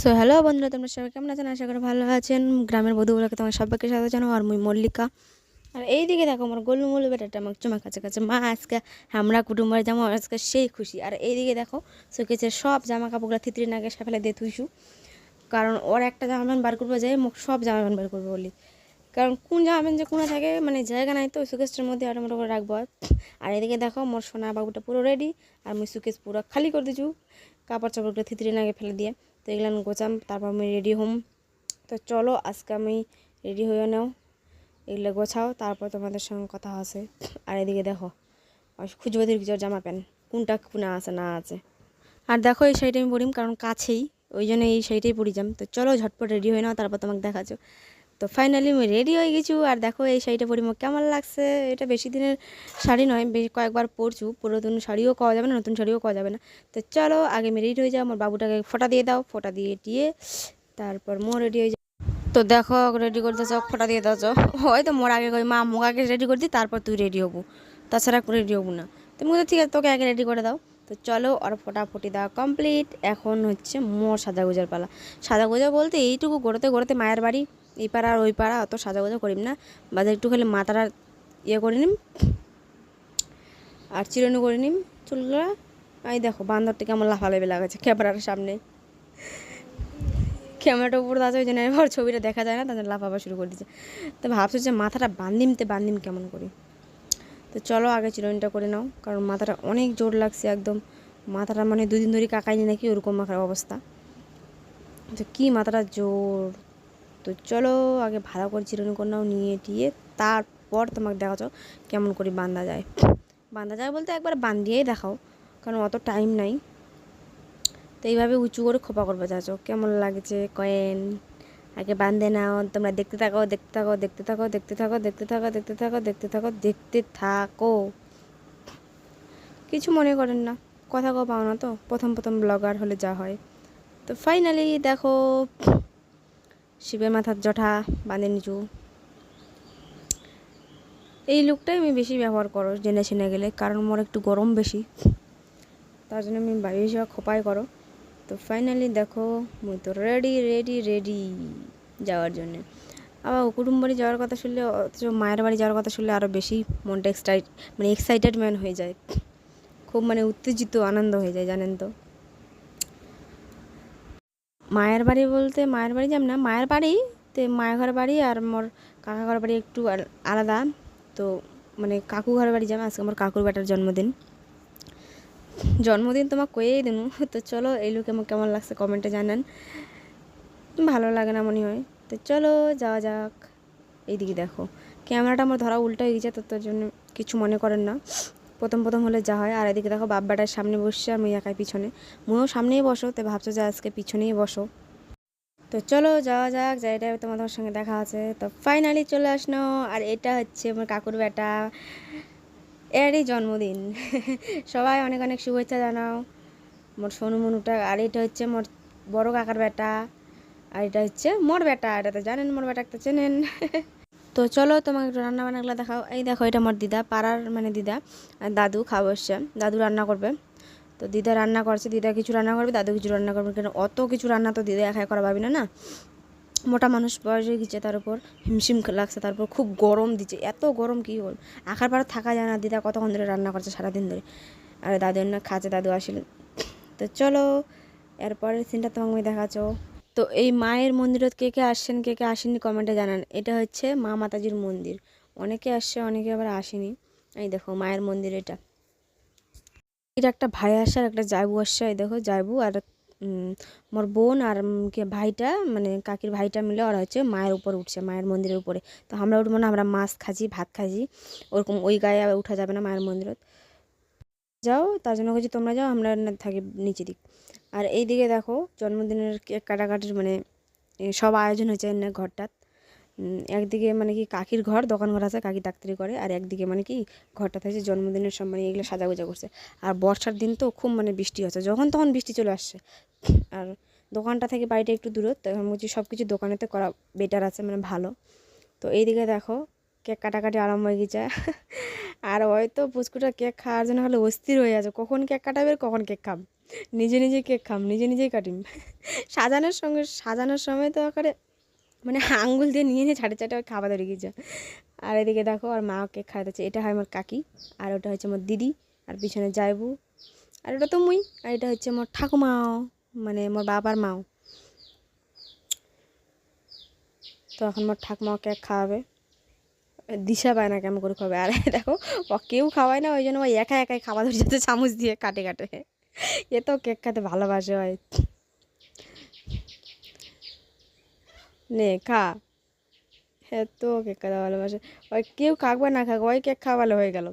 So hello বন্ধুরা, তোমরা সবাই কেমন আছেন? আশা করি ভালো আছেন। গ্রামের বধূগুলোকে তোমার সবাইকে স্বাগত জানাও। আর মুই মল্লিকা। আর এইদিকে দেখো আমার গোলুমুলু বেটাটা আমার চুমা কাছে কাছে মা আজকে আমরা কুটুম্বার জামা আজকে সেই খুশি। আর এইদিকে দেখো শোকেসের সব জামা কাপড়গুলো থিতরি নাগে ফেলে দিয়ে থুইছু, কারণ ওর একটা জামা প্যান্ট বার করবো যায় মুখ সব জামা প্যান্ট বার করবো বলি, কারণ কোন জামা প্যান্ট যে কোনা থাকে মানে জায়গা নাই, তো শোকেসটার মধ্যে অটোমেটিক করে রাখবো। আর এদিকে দেখো মোর সোনা বাবুটা পুরো রেডি, আর মুই শোকেস পুরো খালি করে দিছু কাপড় চাপড়গুলো থিতরি নাগে ফেলে দিয়ে। তো এগুলো গোছাম, তারপর আমি রেডি হম। তো চলো আজকে আমি রেডি হয়ে নাও, এগুলো গোছাও, তারপর তোমাদের সঙ্গে কথা আছে। আর এদিকে দেখো খুঁজবো কিছু জামা প্যান্ট কোনটা কোনা আছে না আছে। আর দেখো এই শাড়িটা আমি পরিম কারণ কাছেই, ওই জন্য এই শাড়িটাই পরি যাম। তো চলো ঝটপট রেডি হয়ে নাও, তারপর তোমাকে দেখাচ্ছ। তো ফাইনালি আমি রেডি হয়ে গেছি। আর দেখো এই শাড়িটা পরি মোক কেমন লাগছে। এটা বেশি দিনের শাড়ি নয়, কয়েকবার পরছু, পুরাতন শাড়িও পাওয়া যাবে না, নতুন শাড়িও পাওয়া যাবে না। তো চলো আগে আমি রেডি হয়ে যাও, আমার বাবুটাকে ফোঁটা দিয়ে দাও, ফোঁটা দিয়ে তারপর মো রেডি হয়ে যাও। তো দেখো রেডি করতে চাও, ফোঁটা দিয়ে দাও চাও, হয়তো মোর আগে কই মা মোক আগে রেডি করে দিই, তারপর তুই রেডি হবো, তাছাড়া রেডি হবো না। তুমি বলছো ঠিক আছে তোকে আগে রেডি করে দাও। তো চলো আর ফোটাফুটি দেওয়া কমপ্লিট। এখন হচ্ছে মোর সাজাগুজার পালা। সাজাগুজা বলতে এইটুকু গড়তে গড়তে মায়ের বাড়ি এই পাড়া আর ওই পাড়া অত সাজাগুজা করিম না, বাজার একটু খালি মাথাটা ইয়ে করে নিম আর চিরুনি করে নিম চুলগুলা। এই দেখো বান্দরটা কেমন লাফালাফি লাগাচ্ছে ক্যামেরার সামনে, ক্যামেরাটা উপর আছে ওই জন্য এবার ছবিটা দেখা যায় না, তাদের লাফাফা শুরু করে দিচ্ছে। তো ভাবছো যে মাথাটা বান্ধিম কেমন করি। তো চলো আগে চিরুনিটা করে নাও, কারণ মাথাটা অনেক জোর লাগছে একদম, মাথাটা মানে দুদিন ধরে কাকাইনি নাকি ওরকম মাখার অবস্থা। তো কি মাথাটা জোর। তো চলো আগে ভালো করে চিরুনি করে নাও, নিয়ে টিয়ে তারপর তোমাকে দেখাচ্ছ কেমন করে বাঁধা যায়। বাঁধা যায় বলতে একবার বান্ধিয়েই দেখাও, কারণ অত টাইম নাই। তো এইভাবে উঁচু করে খোপা করবে যাচ্ছ, কেমন লাগছে কয়েন আগে বাঁধে নাও। তোমরা দেখতে থাকো দেখতে থাকো দেখতে থাকো দেখতে থাকো দেখতে থাকো দেখতে থাকো দেখতে থাকো দেখতে থাকো, কিছু মনে করেন না, কথা কও পাও না তো, প্রথম প্রথম ব্লগার হলে যা হয়। তো ফাইনালি দেখো শিবের মাথার জটা বাঁধে নিচু। এই লুকটাই আমি বেশি ব্যবহার করো জেনে শুনে গেলে, কারণ মোর একটু গরম বেশি, তার জন্য আমি বাইরে যাওয়া খোপাই করো। তো ফাইনালি দেখো মুই তো রেডি রেডি রেডি যাওয়ার জন্যে। আবার কুটুম বাড়ি যাওয়ার কথা শুনলে, অথচ মায়ের বাড়ি যাওয়ার কথা শুনলে আরও বেশি মনটা এক্সাইটেডমেন্ট হয়ে যায়, খুব উত্তেজিত আনন্দ হয়ে যায় জানেন তো। মায়ের বাড়ি বলতে মায়ের বাড়ি যাব না, মায়ের বাড়ি তো মায়ের ঘর বাড়ি আর মোর কাকা ঘর বাড়ি একটু আলাদা। তো কাকু ঘর বাড়ি যাবে, আজকে আমার কাকুর বেটার জন্মদিন তোমাকে কয়েই দিন। তো চলো এই লুকে আমার কেমন লাগছে কমেন্টে জানান, ভালো লাগে না মনে হয়। তো চলো যাওয়া যাক। এইদিকে দেখো ক্যামেরাটা আমার ধরা উল্টো হয়ে গেছে, তো তার জন্য কিছু মনে করেন না, প্রথম প্রথম হলে যা হয়। আর এদিকে দেখো বাব্বাটার সামনে বসছে, আমি একাই পিছনে, মুও সামনেই বসো, তো ভাবছো যে আজকে পিছনেই বসো। তো চলো যাওয়া যাক, যাইটা তোমাদের সঙ্গে দেখা আছে। তো ফাইনালি চলে আসনো, আর এটা হচ্ছে আমার কাকুর বেটা, এরই জন্মদিন। সবাই অনেক অনেক শুভেচ্ছা জানাও মোর সোনু মনুটা। আর এটা হচ্ছে মোর বড় কাকার বেটা, আর এটা হচ্ছে মোর বেটা, এটা তো জানেন মোর বেটা, একটা চেনেন। তো চলো তোমাকে একটু রান্না বান্নাগুলো দেখাও। এই দেখো এটা আমার দিদা, পাড়ার দিদা, আর দাদু খাওয়া বসছে, দাদু রান্না করবে। তো দিদা রান্না করছে, দিদা কিছু রান্না করবে, দাদু কিছু রান্না করবে, কেন অত কিছু রান্না তো দিদা একাই করা পাবি না না, মোটা মানুষ বয়স হয়ে গেছে, তার উপর হিমশিম লাগছে, তারপর খুব গরম দিচ্ছে, এত গরম কী বল, আখার পাড়া থাকা যায় না। দিদা কতক্ষণ ধরে রান্না করছে সারাদিন ধরে, আর দাদু না খাচ্ছে, দাদু আসলে। তো চলো এরপরের সিনটা তোমাকে আমি দেখাচ্ছ। তো এই মায়ের মন্দিরত কে কে আসছেন কে কে আসেননি কমেন্টে জানান। এটা হচ্ছে মা মাতাজির মন্দির, অনেকে আসছে অনেকে আবার আসেনি। এই দেখো মায়ের মন্দির এটা। এটা একটা ভাই আসছে আর একটা জাইবু আসছে, এই দেখো জাইবু আর মোর বোন আর কে ভাইটা কাকির ভাইটা মিলে ওরা হচ্ছে মায়ের উপর উঠছে, মায়ের মন্দিরের উপরে। তো আমরা উঠবো না, আমরা মাছ খাজি ভাত খাজি, ওরকম ওই গায়ে আবার উঠা যাবে না মায়ের মন্দিরত। যাও তার জন্য বলছি তোমরা যাও, আমরা থাকি নিচে দিক। আর এই দিকে দেখো জন্মদিনের কেক কাটাকাটির সব আয়োজন হয়েছে না ঘরটাত। একদিকে কি কাকির ঘর, দোকান ঘর আছে, কাকি ডাক্তারি করে, আর একদিকে কি ঘরটা থাকছে জন্মদিনের সব এগুলো সাজাগোজা করছে। আর বর্ষার দিন তো খুব বৃষ্টি হচ্ছে, যখন তখন বৃষ্টি চলে আসছে। আর দোকানটা থেকে বাড়িটা একটু দূরত, তখন বলছি সব কিছু দোকানেতে করা বেটার আছে ভালো। তো এইদিকে দেখো কেক কাটাকাটি আরম্ভ হয়ে গেছে। আর হয়তো পুচকুটা কেক খাওয়ার জন্য হলে অস্থির হয়ে আছে, কখন কেক কাটাবে কখন কেক খাম, নিজে নিজেই কেক খাম, নিজে নিজেই কাটিম। সাজানোর সময় তো করে মানে আঙ্গুল দিয়ে নিয়ে নিয়ে ছাটে ছাটে খাওয়া ধরে গিয়েছে। আর এদিকে দেখো আর মা কেক খাওয়াতেছে, এটা হয় আমার কাকি, আর ওটা হচ্ছে আমার দিদি, আর পিছনে যাইবু, আর ওটা তো মুই, আর এটা হচ্ছে আমার ঠাকুমাও, মানে আমার বাবার মাও। তো এখন আমার ঠাকুমাও কেক খাওয়াবে, দিশা পায় না কেমন করে খাবে। আর দেখো ও কেউ খাওয়ায় না, ওই জন্য ওই একা একাই খাওয়া ধরে যাচ্ছে চামচ দিয়ে কাটে কাটে। এ তো কেক খেতে ভালোবাসে হয়, নে খা। হ্যাঁ তো কেক খেতে ভালোবাসে, ওই কেউ খাকবে না খাক ওই কেক খাওয়া ভালো হয়ে গেল।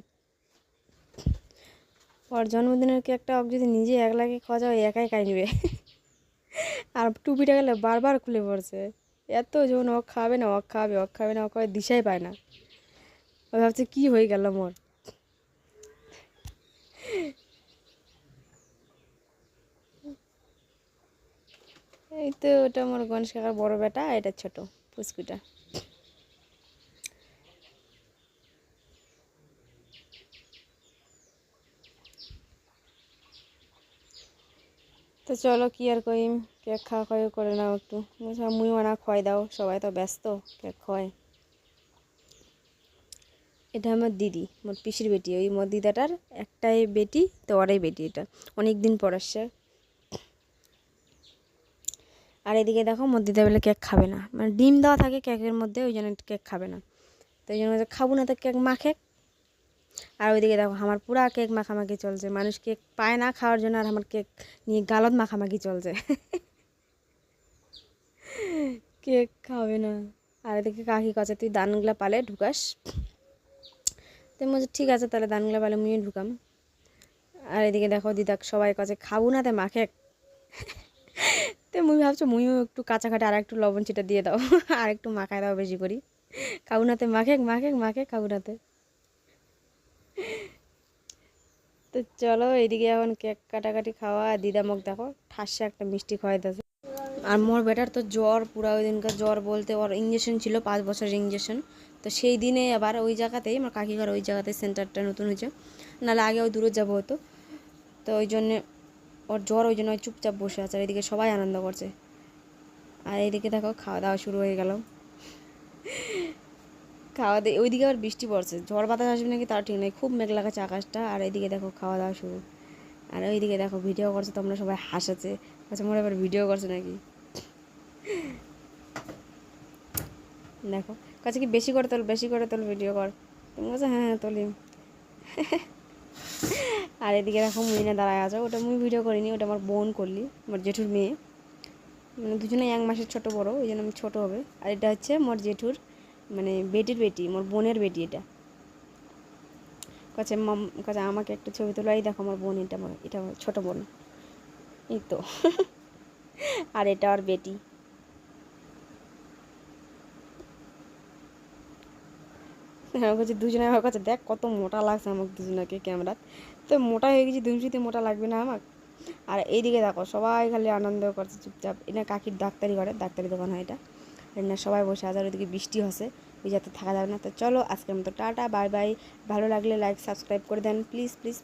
ওর জন্মদিনের কেকটা ওকে যদি নিজে একলা কেক খাওয়া যায়, ওই একাই খাই নেবে। আর টুপিটা গেলে বারবার খুলে পড়ছে, এত যখন ও খাবে না, ও খাবে, ও খাবে না, ও খাবে, দিশাই পায় না। ও ভাবছে কী হয়ে গেল মোর। এই তো ওটা আমার গণেশ কাকার বড় বেটা, এটা ছোট পুচকুটা। তো চলো কি আর কইম, কেক খাওয়া খাওয়া করে নাও একটু, মুইও না খোয়াই দাও, সবাই তো ব্যস্ত, কেক খোয়াই। এটা আমার দিদি, মোর পিসির বেটি, ওই মোর দিদাটার একটাই বেটি, তো ওরাই বেটি, এটা অনেক দিন পর আসছে। আর এদিকে দেখো মোর দিদা বলে কেক খাবে না, মানে ডিম দেওয়া থাকে কেকের মধ্যে, ওই জন্য কেক খাবে না। তো ওই জন্য খাবো না, তো কেক মাখে। আর ওইদিকে দেখো আমার পুরা কেক মাখামাখি চলছে, মানুষ কেক পায় না খাওয়ার জন্য, আর আমার কেক নিয়ে গালত মাখামাখি চলছে। কেক খাবে না। আর এদিকে কাকি কাছে তুই দানগুলা পালে ঢুকাস, তো বলছে ঠিক আছে তাহলে দানগুলা পালে মুইও ঢুকাম। আর এদিকে দেখো দিদাক সবাই কাছে খাবো না, তে মাখে। তো মুই ভাবছো মুইও একটু কাঁচা কাটে আর একটু লবণ চিটা দিয়ে দাও, আর একটু মাখায় দাও বেশি করি, খাবো নাতে মাখে মাখে মাখে খাবো নাতে। তো চলো এইদিকে এখন কেক কাটাকাটি খাওয়া, আর দিদা মুখ দেখো ঠাসে একটা মিষ্টি খাওয়াই দিয়েছে। আর মোর বেটার তো জ্বর, পুরা ওই দিনকার জ্বর বলতে ওর ইঞ্জেকশন ছিল 5 বছরের ইঞ্জেকশন। তো সেই দিনে আবার ওই জায়গাতেই আমার কাকিঘর, ওই জায়গাতে সেন্টারটা নতুন হয়েছে, নাহলে আগে ওই দূরে যাবো হতো। তো ওই জন্যে ওর জ্বর, ওই জন্য ওই চুপচাপ বসে আছে, আর এদিকে সবাই আনন্দ করছে। আর এইদিকে দেখো খাওয়া দাওয়া শুরু হয়ে গেল, খাওয়া দিয়ে ওইদিকে আবার বৃষ্টি পড়ছে, ঝড় বাতাস আসবে নাকি তার ঠিক নেই, খুব মেঘলা গেছে আকাশটা। আর এইদিকে দেখো খাওয়া দাওয়া শুরু, আর ওইদিকে দেখো ভিডিও করছে, তোমরা সবাই হাসাচ্ছে, আচ্ছা মোর এবার ভিডিও করছে নাকি দেখো, কাছে কি বেশি করে তোল, বেশি করে তোল, ভিডিও কর। তুমি বলছো হ্যাঁ হ্যাঁ তুলি। আর এদিকে দেখো মুইনা দাঁড়ায় আছো, ওটা মুই ভিডিও করিনি, ওটা আমার বোন করলি, আমার জেঠুর মেয়ে, মানে দুজনে 1 মাসের ছোটো বড়ো, ওই জন্য আমি ছোটো হবে। আর এটা হচ্ছে মোর জেঠুর মানে বেটির বেটি, মোর বোনের বেটি এটা। কাছে মাম কাছে আমাকে একটা ছবি তোলো, এই দেখো আমার বোন, এটা আমার ছোটো বোন, এই তো। আর এটা আর বেটি। আমার কাছে দুজনে, আমার কাছে দেখ কত মোটা লাগছে আমাকে দুজনাকে ক্যামেরাত, তো মোটা হয়ে গেছি, দুজনিতে মোটা লাগবে না আমাকে। আর এইদিকে দেখো সবাই খালি আনন্দ করছে চুপচাপ, এটা কাকির ডাক্তারি ঘরে, ডাক্তারি দোকান হয় এটা, না সবাই বসে আছে। আর ওইদিকে বৃষ্টি হচ্ছে, ওই যাতে থাকা যাবে না। তো চলো আজকের মতো টাটা বাই বাই, ভালো লাগলে লাইক সাবস্ক্রাইব করে দেন প্লিজ প্লিজ।